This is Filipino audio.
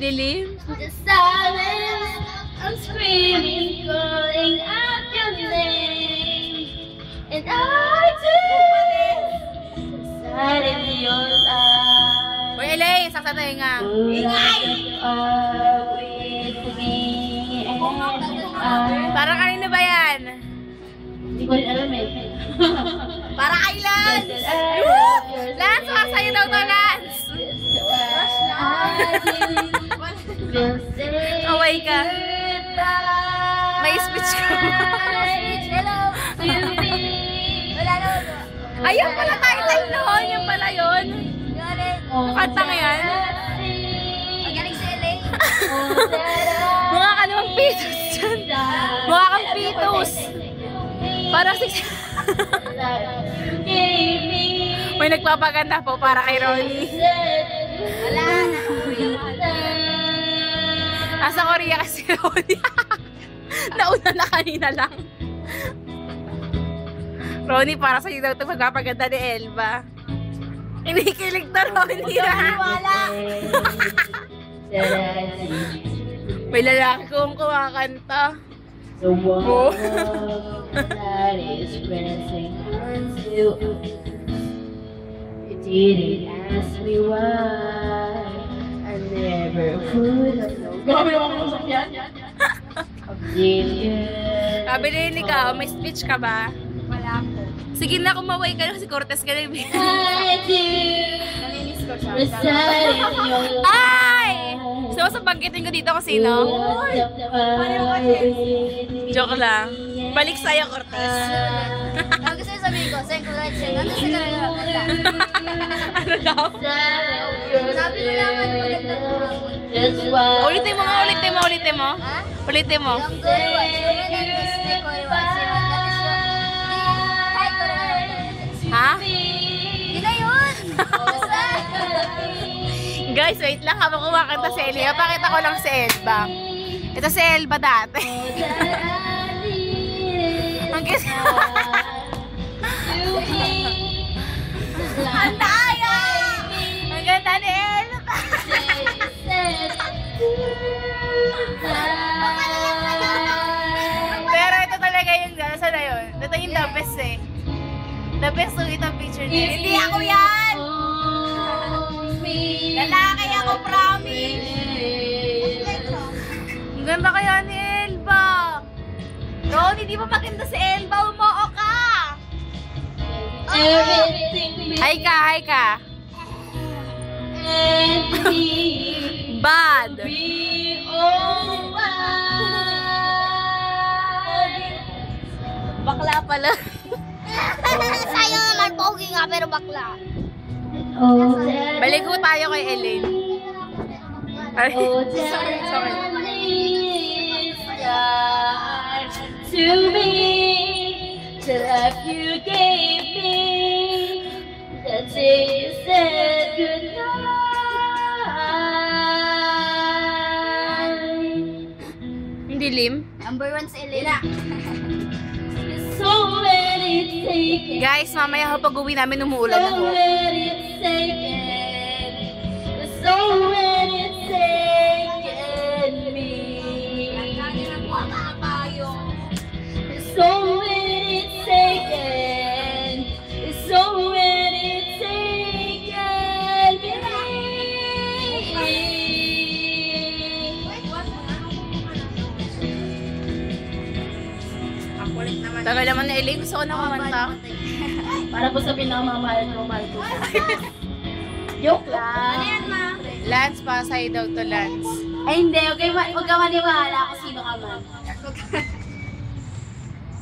dilim. The silence, I'm screaming, calling out your name. And I do inside of your life. Uy, Elay, saksatay nga. Ingay! Parang kanina ba yan? Hindi ko rin alam eh. Para kay Lance! Lance, sa'yo daw to, Lance! Away ka. May speech ka ba? Ayun pala title noon. Yan pala yun. Kanta nga yan. Magaling si LA. Mukha ka namang pitos dyan. Mukha kang pitos. Parang may nagpapaganda po para kay Ronnie. Wala na. Nasa Korea kasi Ronnie. Nauna na kanina lang. Ronnie, para sa'yo daw ito magpapaganda ni Elba. Inikilig na Ronnie na. May lalaki kong kumakanta. The one that is pressing onto. You didn't ask me why. I never could have known. Grabe naman kung sakyan. Sabi rin ikaw, may speech ka ba? Wala po. Sige na, kumaway ka na si Cortez ka na yung I do. nalinis ko siya. Reside in your life. Ay! So, sa banggitin ko dito kung sino? Joke lang. Balik sa'yo, Cortez. Ang gusto yung sabihin ko, sayang ko like siya. Ano sila nagkakanta? Ano daw? Sabi ko lang, ano maganda ko. Ulitin mo nga, ulitin mo, ulitin mo. Ha? Ulitin mo. Yung go watch, yung nangyay ko watch. Ha? Yun na yun! Guys, wait lang. Habang kumakanta si Elia, pakita ko lang si Elba. Ito si Elba dati. Ang ganda. Ang tayo! Ang ganda ni Elba. Pero ito talaga yung gasa na yun. Ito yung the best eh. The best yung itong picture niya. Hindi ako yan! Lalaki ako, promise! Ang ganda kaya ni Elba. Ronnie, di ba maganda si Elba? Umoo ka! Hi ka, hi ka. Bad. Bakla pala. Sayang naman, pogi nga, pero bakla. Balik ko tayo kay Elaine. Ay, sorry. To me, the love you gave me, the day you said goodnight. hindi lim. Number 1 sa Elena. So let it take it. Guys, mamaya pag uwi namin umuulan na So ho. let it take it. So let it take it me. So let it take it. So let it take it me. Tagal naman na Elaine. Gusto ko na kumanta. Para po sa pinakamamahal ko, mahal ko. Joke lang. Lance, pa sa'yo daw to Lance. Ay hindi, okay, huwag ka maniwala.